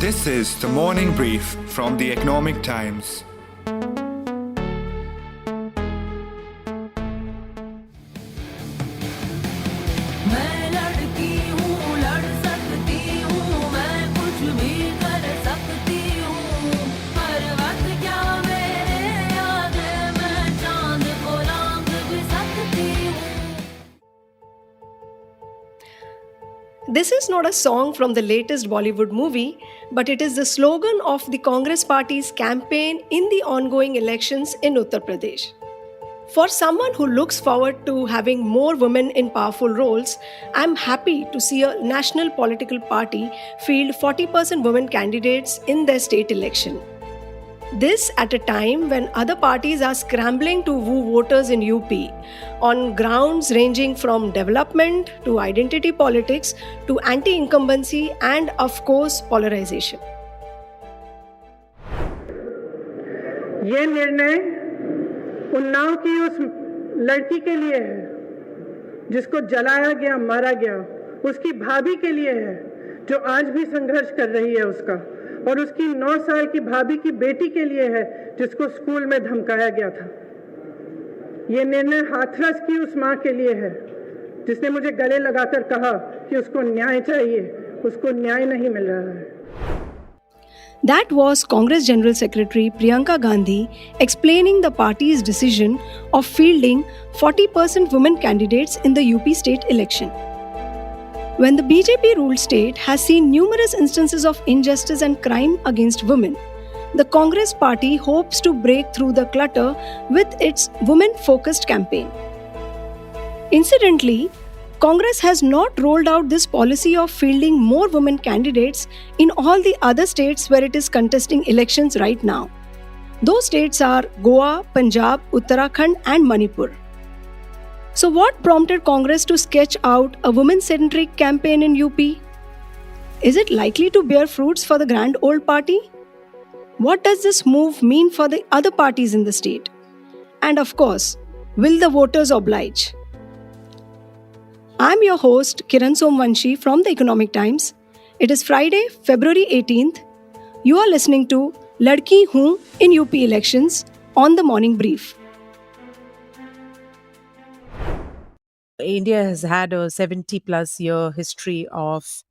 This is the morning brief from the Economic Times. मैं लड़की हूँ, लड़ सकती हूँ, मैं कुछ भी कर सकती हूँ। हर वक्त क्या मेरे याद है, मैं चांद को लांघ भी सकती हूँ। This is not a song from the latest Bollywood movie, but it is the slogan of the Congress Party's campaign in the ongoing elections in Uttar Pradesh. For someone who looks forward to having more women in powerful roles, I'm happy to see a national political party field 40% women candidates in their state election. This at a time when other parties are scrambling to woo voters in UP on grounds ranging from development to identity politics to anti incumbency and, of course, polarization. ये निर्णय उन्नाव की उस लड़की के लिए है जिसको जलाया गया, मारा गया, उसकी भाभी के लिए है जो आज भी संघर्ष कर रही है उसका, और उसकी 9 साल की भाभी की बेटी के लिए है जिसको स्कूल में धमकाया गया था। ये निर्णय हाथरस की उस माँ के लिए है जिसने मुझे गले लगाकर कहा कि उसको न्याय चाहिए, उसको न्याय नहीं मिल रहा है। That was Congress General Secretary Priyanka Gandhi explaining the party's decision of fielding 40% women candidates in the UP state election. When the BJP ruled state has seen numerous instances of injustice and crime against women, the Congress party hopes to break through the clutter with its women-focused campaign. Incidentally, Congress has not rolled out this policy of fielding more women candidates in all the other states where it is contesting elections right now. Those states are Goa, Punjab, Uttarakhand, and Manipur. So, what prompted Congress to sketch out a women centric campaign in UP? Is it likely to bear fruits for the grand old party? What does this move mean for the other parties in the state? And of course, will the voters oblige? I'm your host, Kiran Somvanshi from the Economic Times. It is Friday, February 18th. You are listening to Ladki Hoon in UP elections on the Morning Brief. India has had a 70 plus year history of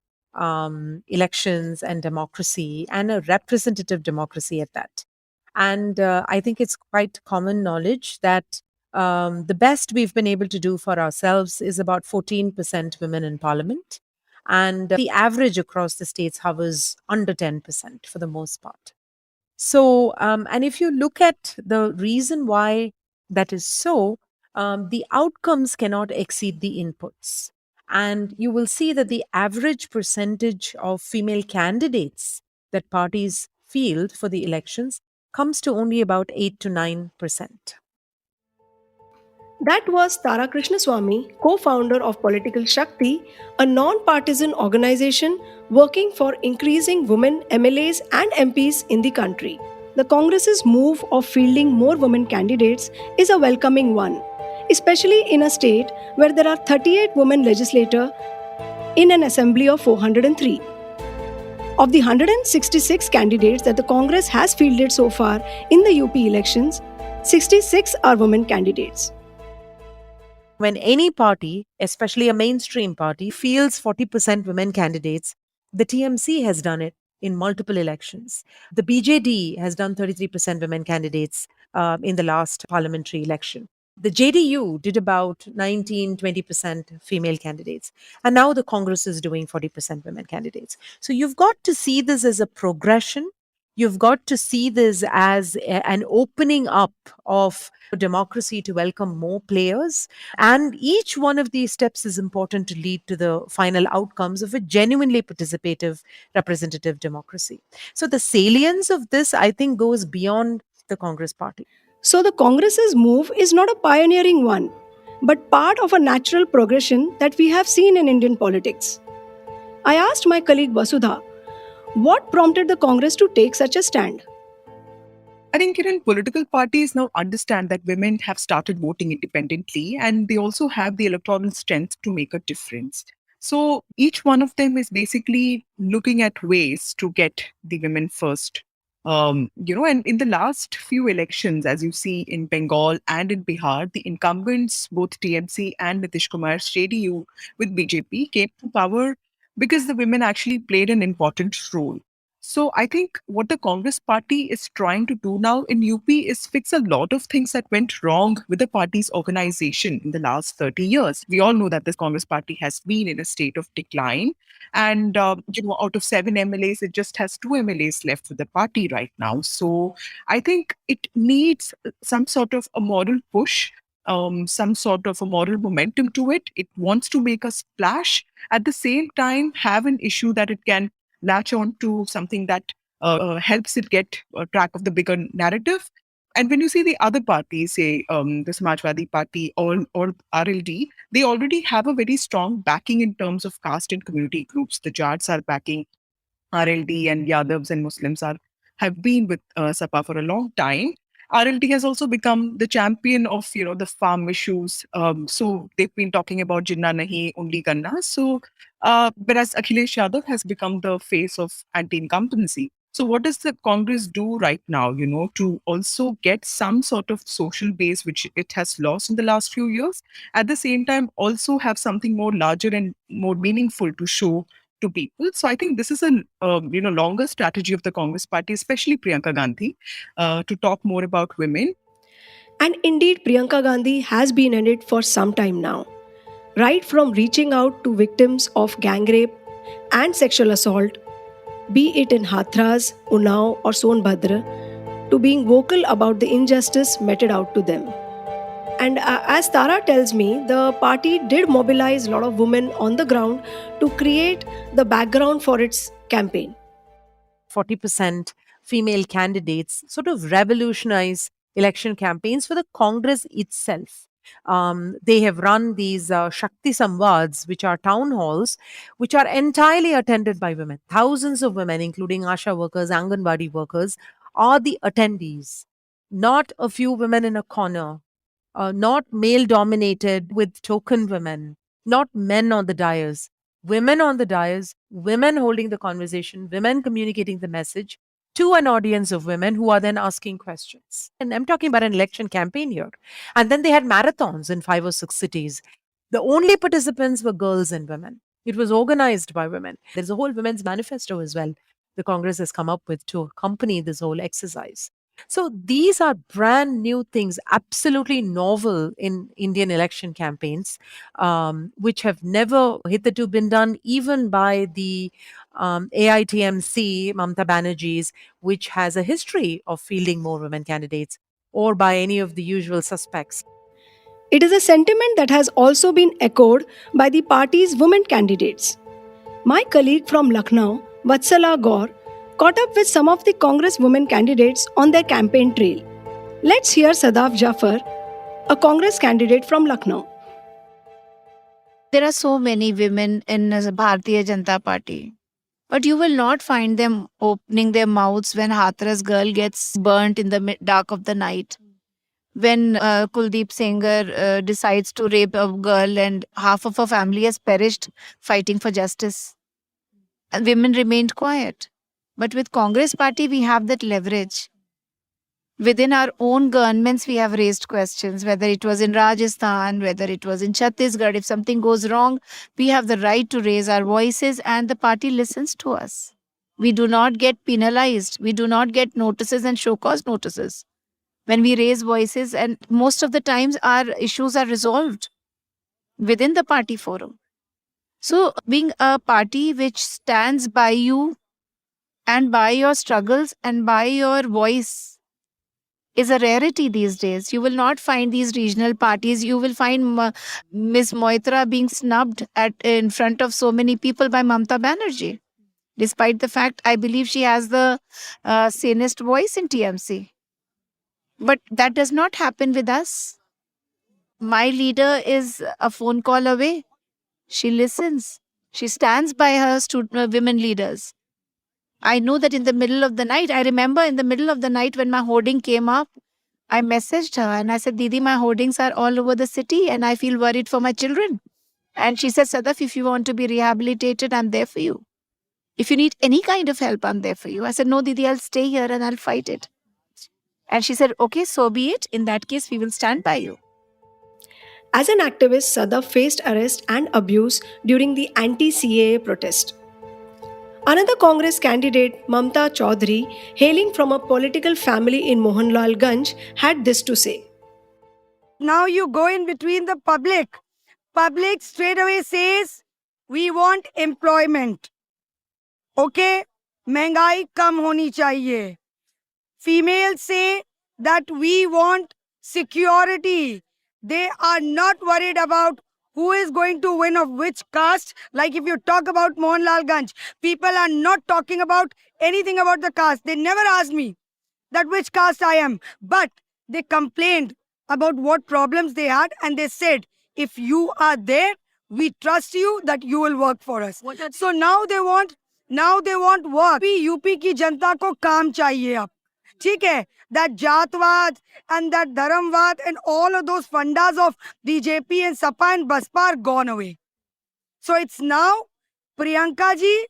elections and democracy, and a representative democracy at that. And I think it's quite common knowledge that the best we've been able to do for ourselves is about 14% women in parliament. And the average across the states hovers under 10% for the most part. So, and if you look at the reason why that is so, the outcomes cannot exceed the inputs. And you will see that the average percentage of female candidates that parties field for the elections comes to only about 8 to 9%. That was Tara Krishnaswamy, co-founder of Political Shakti, a non-partisan organization working for increasing women MLAs and MPs in the country. The Congress's move of fielding more women candidates is a welcoming one, especially in a state where there are 38 women legislators in an assembly of 403. Of the 166 candidates that the Congress has fielded so far in the UP elections, 66 are women candidates. When any party, especially a mainstream party, fields 40% women candidates, the TMC has done it in multiple elections. The BJD has done 33% women candidates in the last parliamentary election. The JDU did about 19-20% female candidates. And now the Congress is doing 40% women candidates. So you've got to see this as a progression. You've got to see this as an opening up of democracy to welcome more players. And each one of these steps is important to lead to the final outcomes of a genuinely participative representative democracy. So the salience of this, I think, goes beyond the Congress party. So the Congress's move is not a pioneering one, but part of a natural progression that we have seen in Indian politics. I asked my colleague Vasudha, what prompted the Congress to take such a stand? I think political parties now understand that women have started voting independently, and they also have the electoral strength to make a difference. So each one of them is basically looking at ways to get the women first. And in the last few elections, as you see in Bengal and in Bihar, the incumbents, both TMC and Nitish Kumar's JDU with BJP, came to power because the women actually played an important role. So I think what the Congress party is trying to do now in UP is fix a lot of things that went wrong with the party's organization in the last 30 years. We all know that this Congress party has been in a state of decline. And, out of 7 MLAs, it just has 2 MLAs left with the party right now. So I think it needs some sort of a moral push, some sort of a moral momentum to it. It wants to make a splash. At the same time, have an issue that it can latch on to something that helps it get track of the bigger narrative. And when you see the other parties, say the Samajwadi Party or RLD, they already have a very strong backing in terms of caste and community groups. The Jats are backing RLD, and Yadavs and Muslims have been with Sapa for a long time. RLD has also become the champion of the farm issues. So they've been talking about Jinnah Nahi, only Ganna. So whereas Akhilesh Yadav has become the face of anti-incumbency. So what does the Congress do right now, to also get some sort of social base which it has lost in the last few years? At the same time, also have something more larger and more meaningful to show to people. So I think this is a longer strategy of the Congress party, especially Priyanka Gandhi, to talk more about women. And indeed, Priyanka Gandhi has been in it for some time now. Right from reaching out to victims of gang rape and sexual assault, be it in Hathras, Unnao, or Sonbhadra, to being vocal about the injustice meted out to them. And as Tara tells me, the party did mobilize a lot of women on the ground to create the background for its campaign. 40% female candidates sort of revolutionize election campaigns for the Congress itself. They have run these Shakti Samvads, which are town halls, which are entirely attended by women. Thousands of women, including Asha workers, Anganwadi workers, are the attendees. Not a few women in a corner, not male dominated with token women, not men on the dais. Women on the dais, women holding the conversation, women communicating the message to an audience of women who are then asking questions. And I'm talking about an election campaign here. And then they had marathons in 5 or 6 cities. The only participants were girls and women. It was organized by women. There's a whole women's manifesto as well the Congress has come up with to accompany this whole exercise. So these are brand new things, absolutely novel in Indian election campaigns, which have never hitherto been done, even by the AITMC, Mamta Banerjee's, which has a history of fielding more women candidates, or by any of the usual suspects. It is a sentiment that has also been echoed by the party's women candidates. My colleague from Lucknow, Vatsala Gaur, caught up with some of the Congress women candidates on their campaign trail. Let's hear Sadaf Jafar, a Congress candidate from Lucknow. There are so many women in the Bharatiya Janata Party, but you will not find them opening their mouths when Hathras girl gets burnt in the dark of the night. When Kuldeep Sengar decides to rape a girl and half of her family has perished fighting for justice. And women remained quiet. But with Congress party, we have that leverage. Within our own governments, we have raised questions, whether it was in Rajasthan, whether it was in Chhattisgarh. If something goes wrong, we have the right to raise our voices and the party listens to us. We do not get penalized. We do not get notices and show cause notices. When we raise voices, and most of the times our issues are resolved within the party forum. So being a party which stands by you and by your struggles and by your voice is a rarity these days. You will not find these regional parties. You will find Ms. Moitra being snubbed in front of so many people by Mamta Banerjee. Despite the fact, I believe she has the sanest voice in TMC. But that does not happen with us. My leader is a phone call away. She listens. She stands by her women leaders. I know that in the middle of the night, I remember in the middle of the night when my hoarding came up, I messaged her and I said, Didi, my hoardings are all over the city and I feel worried for my children. And she said, Sadaf, if you want to be rehabilitated, I'm there for you. If you need any kind of help, I'm there for you. I said, no, Didi, I'll stay here and I'll fight it. And she said, okay, so be it. In that case, we will stand by you. As an activist, Sadaf faced arrest and abuse during the anti-CAA protest. Another Congress candidate, Mamta Chaudhary, hailing from a political family in Mohanlalganj, had this to say. Now you go in between the public. Public straight away says, we want employment. Okay, महंगाई कम होनी चाहिए. Females say that we want security. They are not worried about who is going to win of which caste. Like if you talk about Mohanlalganj, people are not talking about anything about the caste. They never asked me that which caste I am. But they complained about what problems they had, and they said, if you are there, we trust you that you will work for us. So now they want work. UP की जनता को काम चाहिए अब. ठीक है? That Jatwad and that Dharamwad and all of those fundas of BJP and Sapa and Baspa are gone away. So it's now Priyanka ji,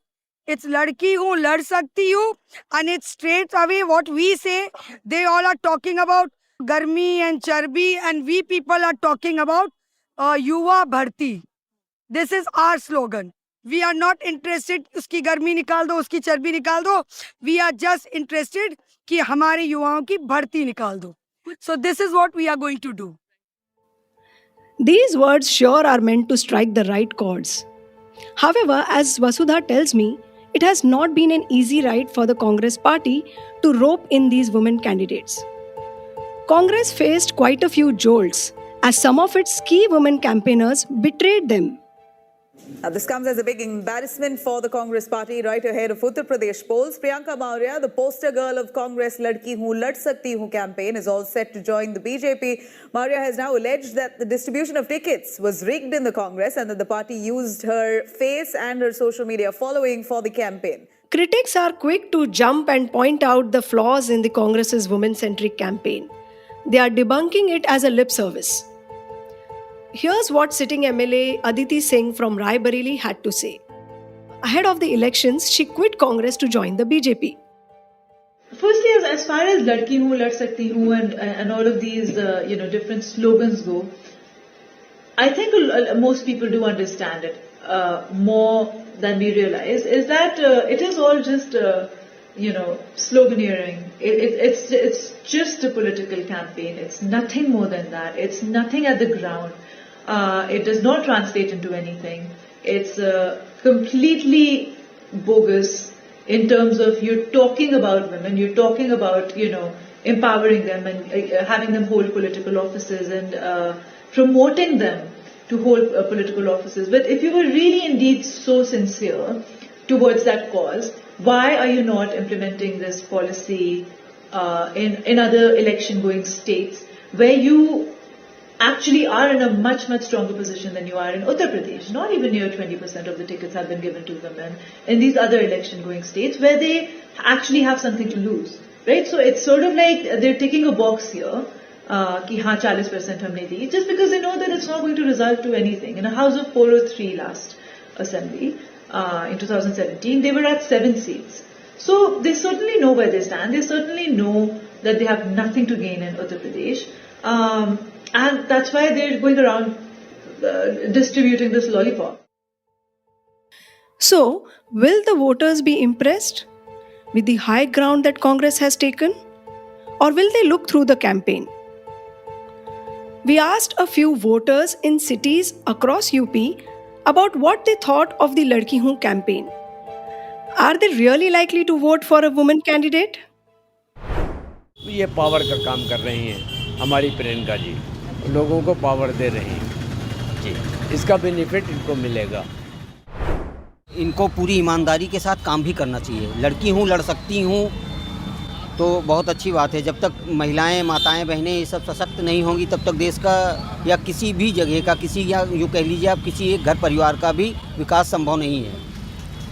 it's ladki hu lad sakti hu, and it's straight away what we say. They all are talking about garmi and charbi, and we people are talking about yuva bharti. This is our slogan. We are not interested uski garmi nikal do, uski charbi nikal do. We are just interested कि हमारे युवाओं की भर्ती निकाल दो. So this is what we are going to do. These words sure are meant to strike the right chords. However, as Vasudha tells me, it has not been an easy ride for the Congress party to rope in these women candidates. Congress faced quite a few jolts as some of its key women campaigners betrayed them. Now, this comes as a big embarrassment for the Congress party right ahead of Uttar Pradesh polls. Priyanka Maurya, the poster girl of Congress Ladki Hu Lad Sakti Hu campaign, is all set to join the BJP. Maurya has now alleged that the distribution of tickets was rigged in the Congress and that the party used her face and her social media following for the campaign. Critics are quick to jump and point out the flaws in the Congress's women-centric campaign. They are debunking it as a lip service. Here's what sitting MLA Aditi Singh from Rai Bareli had to say. Ahead of the elections, she quit Congress to join the BJP. Firstly, as far as Ladki Hu, Lad Sakti Hu and all of these different slogans go, I think most people do understand it more than we realize. Is that it is all just sloganeering. It's just a political campaign. It's nothing more than that. It's nothing at the ground. It does not translate into anything. It's completely bogus in terms of you're talking about women, you're talking about, empowering them and having them hold political offices and promoting them to hold political offices. But if you were really indeed so sincere towards that cause, why are you not implementing this policy in other election-going states where you actually are in a much, much stronger position than you are in Uttar Pradesh? Not even near 20% of the tickets have been given to women in these other election-going states where they actually have something to lose, right? So it's sort of like they're ticking a box here, ki haan 40% humne di, just because they know that it's not going to result to anything. In a House of 403 last assembly, in 2017, they were at 7 seats. So they certainly know where they stand. They certainly know that they have nothing to gain in Uttar Pradesh. And that's why they're going around distributing this lollipop. So, will the voters be impressed with the high ground that Congress has taken? Or will they look through the campaign? We asked a few voters in cities across UP about what they thought of the Ladki Hu campaign. Are they really likely to vote for a woman candidate? ये power का काम कर रही हैं हमारी प्रियंका जी, लोगों को power दे रही हैं जी, इसका बेनिफिट इनको मिलेगा. इनको पूरी ईमानदारी के साथ काम भी करना चाहिए. लड़की हूँ, लड़ सकती हूँ तो बहुत अच्छी बात है. जब तक महिलाएं, माताएं, बहनें ये सब सशक्त नहीं होंगी तब तक देश का या किसी भी जगह का, या यूँ कह लीजिए आप किसी एक घर परिवार का भी विकास संभव नहीं है.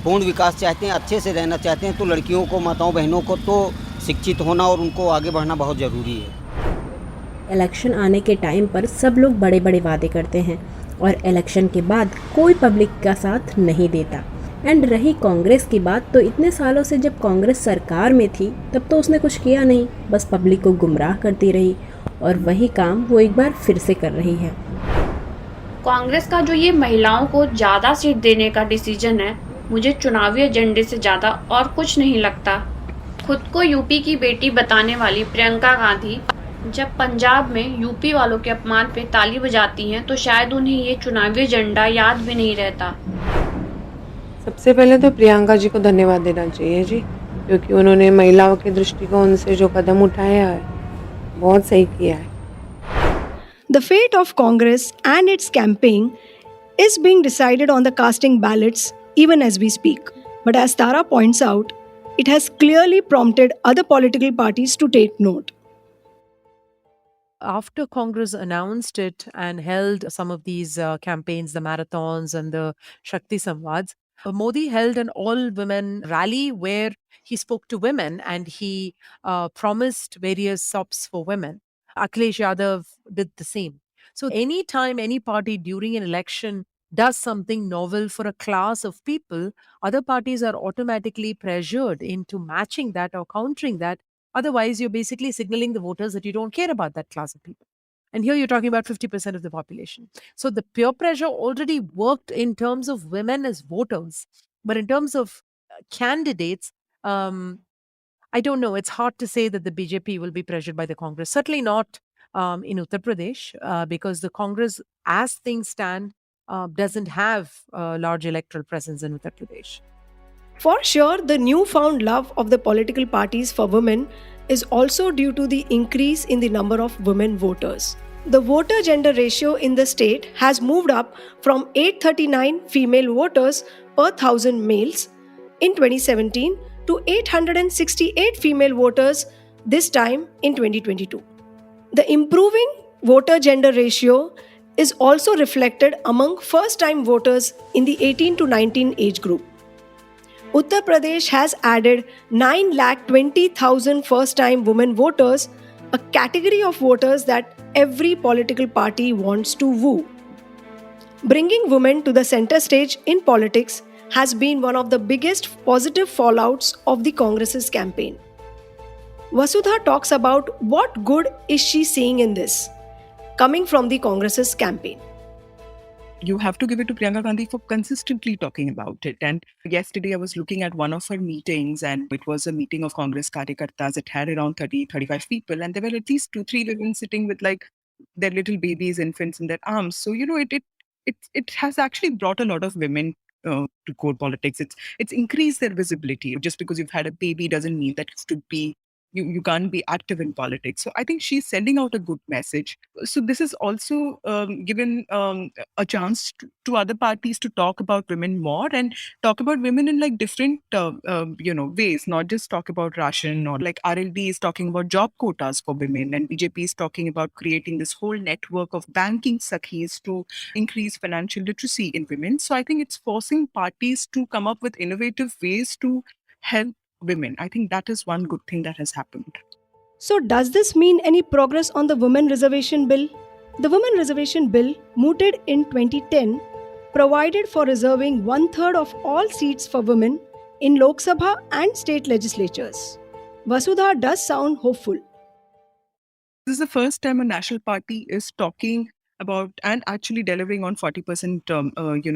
पूर्ण विकास चाहते हैं, अच्छे से रहना चाहते हैं तो लड़कियों को, माताओं, बहनों को तो शिक्षित होना और उनको आगे बढ़ना बहुत ज़रूरी है. इलेक्शन आने के टाइम पर सब लोग बड़े बड़े वादे करते हैं और इलेक्शन के बाद कोई पब्लिक का साथ नहीं देता। एंड रही कांग्रेस की बात, तो इतने सालों से जब कांग्रेस सरकार में थी तब तो उसने कुछ किया नहीं, बस पब्लिक को गुमराह करती रही और वही काम वो एक बार फिर से कर रही है। कांग्रेस का जो ये महिलाओं को ज़्यादा सीट देने का डिसीजन है, मुझे चुनावी एजेंडे से ज़्यादा और कुछ नहीं लगता। खुद को यूपी की बेटी बताने वाली प्रियंका गांधी जब पंजाब में यूपी वालों के अपमान पे ताली बजाती हैं तो शायद उन्हें ये चुनावी एजेंडा याद भी नहीं रहता। सबसे पहले तो प्रियंका जी को धन्यवाद देना चाहिए जी, क्योंकि उन्होंने महिलाओं के दृष्टिकोण से जो कदम उठाया है बहुत सही किया है। The fate of Congress and its campaign is being decided on the casting ballots even as we speak. But as Tara points out, it has clearly prompted other political parties to take note. After Congress announced it and held some of these campaigns, the marathons and the Shakti Samvads, Modi held an all-women rally where he spoke to women and he promised various SOPs for women. Akhilesh Yadav did the same. So anytime any party during an election does something novel for a class of people, other parties are automatically pressured into matching that or countering that. Otherwise, you're basically signaling the voters that you don't care about that class of people. And here you're talking about 50% of the population. So the peer pressure already worked in terms of women as voters. But in terms of candidates, I don't know. It's hard to say that the BJP will be pressured by the Congress. Certainly not in Uttar Pradesh, because the Congress, as things stand, doesn't have a large electoral presence in Uttar Pradesh. For sure, the newfound love of the political parties for women is also due to the increase in the number of women voters. The voter gender ratio in the state has moved up from 839 female voters per 1,000 males in 2017 to 868 female voters this time in 2022. The improving voter gender ratio is also reflected among first-time voters in the 18 to 19 age group. Uttar Pradesh has added 9,20,000 first-time women voters, a category of voters that every political party wants to woo. Bringing women to the center stage in politics has been one of the biggest positive fallouts of the Congress's campaign. Vasudha talks about what good is she seeing in this, coming from the Congress's campaign. You have to give it to Priyanka Gandhi for consistently talking about it. And yesterday I was looking at one of her meetings, and it was a meeting of Congress Karyakartas. It had around 30-35 people, and there were at least 2-3 women sitting with like their little babies, infants in their arms. So, you know, it has actually brought a lot of women to core politics. It's increased their visibility. Just because you've had a baby doesn't mean that you can't be active in politics. So I think she's sending out a good message. So this is also given a chance to other parties to talk about women more and talk about women in like different ways, not just talk about ration, or like RLD is talking about job quotas for women, and BJP is talking about creating this whole network of banking sakhis to increase financial literacy in women. So I think it's forcing parties to come up with innovative ways to help women. I think that is one good thing that has happened. So, does this mean any progress on the Women Reservation Bill? The Women Reservation Bill, mooted in 2010, provided for reserving 1/3 of all seats for women in Lok Sabha and state legislatures. Vasudha does sound hopeful. This is the first time a national party is talking about and actually delivering on 40%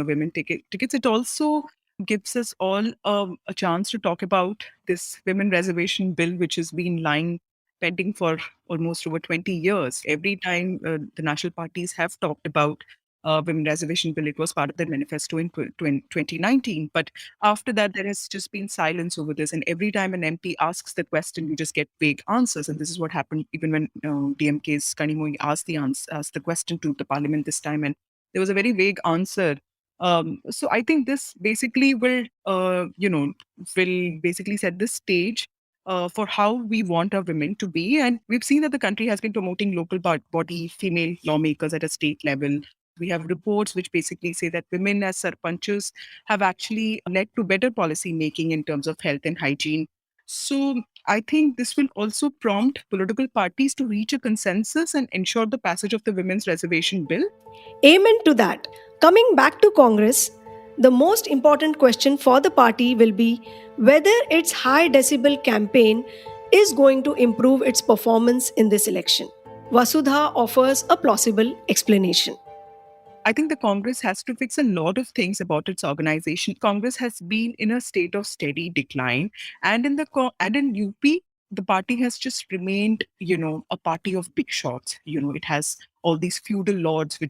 women tickets. It also gives us all a chance to talk about this women reservation bill, which has been lying pending for almost over 20 years. Every time the national parties have talked about women reservation bill, it was part of their manifesto in 2019. But after that, there has just been silence over this. And every time an MP asks the question, you just get vague answers. And this is what happened even when DMK's Kanimoi asked the question to the parliament this time. And there was a very vague answer. So I think this basically will basically set the stage for how we want our women to be. And we've seen that the country has been promoting local body female lawmakers at a state level. We have reports which basically say that women as sarpanchs have actually led to better policy making in terms of health and hygiene. So I think this will also prompt political parties to reach a consensus and ensure the passage of the Women's Reservation Bill. Amen to that. Coming back to Congress, the most important question for the party will be whether its high decibel campaign is going to improve its performance in this election. Vasudha offers a plausible explanation. I think the Congress has to fix a lot of things about its organization. Congress has been in a state of steady decline, and in UP, the party has just remained, a party of big shots. It has all these feudal lords who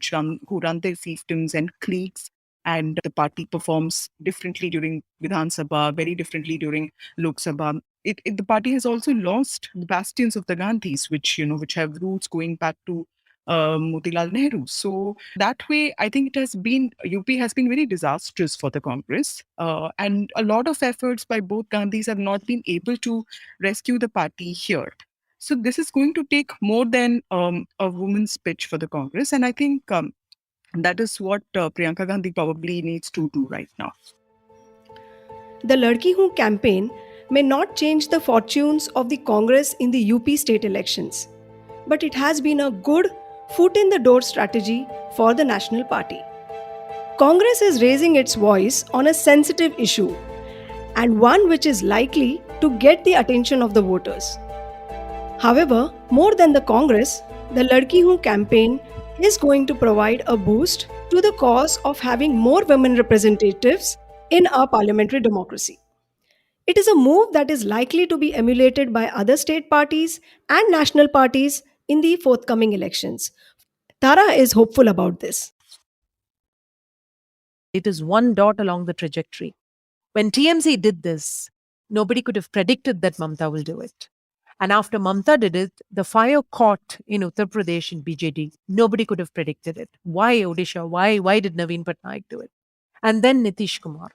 run their fiefdoms and cliques, and the party performs differently during Vidhan Sabha, very differently during Lok Sabha. The party has also lost the bastions of the Gandhis, which have roots going back to Motilal Nehru. So that way, I think UP has been very disastrous for the Congress. And a lot of efforts by both Gandhis have not been able to rescue the party here. So this is going to take more than a woman's pitch for the Congress. And I think that is what Priyanka Gandhi probably needs to do right now. The Ladki Hoon campaign may not change the fortunes of the Congress in the UP state elections, but it has been a good foot in the door strategy for the National Party. Congress is raising its voice on a sensitive issue and one which is likely to get the attention of the voters. However, more than the Congress, the Ladki Hoon campaign is going to provide a boost to the cause of having more women representatives in our parliamentary democracy. It is a move that is likely to be emulated by other state parties and national parties in the forthcoming elections. Tara is hopeful about this. It is one dot along the trajectory. When TMC did this, nobody could have predicted that Mamta will do it. And after Mamta did it, the fire caught in Uttar Pradesh in BJD. Nobody could have predicted it. Why Odisha? Why did Naveen Patnaik do it? And then Nitish Kumar.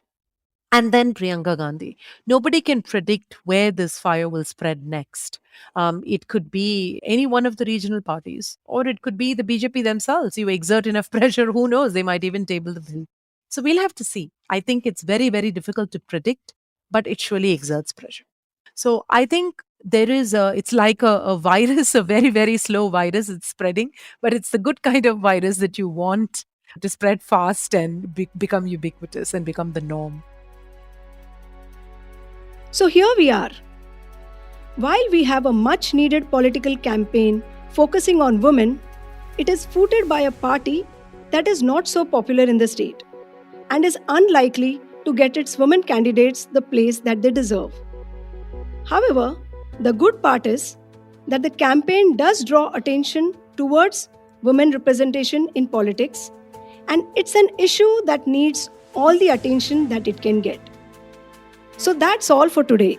And then Priyanka Gandhi. Nobody can predict where this fire will spread next. It could be any one of the regional parties, or it could be the BJP themselves. You exert enough pressure, who knows? They might even table the bill. So we'll have to see. I think it's very, very difficult to predict, but it surely exerts pressure. So I think it's like a virus, a very, very slow virus. It's spreading, but it's the good kind of virus that you want to spread fast and become ubiquitous and become the norm. So here we are. While we have a much needed political campaign focusing on women, it is footed by a party that is not so popular in the state and is unlikely to get its women candidates the place that they deserve. However, the good part is that the campaign does draw attention towards women representation in politics, and it's an issue that needs all the attention that it can get. So that's all for today.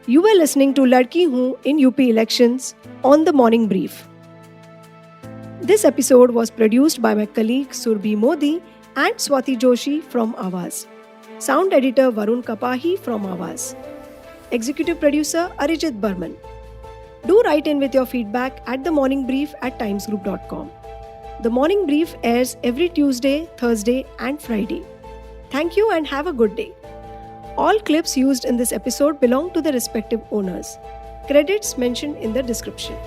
You were listening to Ladki Hoon in UP elections on the Morning Brief. This episode was produced by my colleague Surbhi Modi and Swati Joshi from Awaz. Sound editor Varun Kapahi from Awaz. Executive producer Arijit Burman. Do write in with your feedback at themorningbrief@timesgroup.com. The Morning Brief airs every Tuesday, Thursday and Friday. Thank you and have a good day. All clips used in this episode belong to the respective owners. Credits mentioned in the description.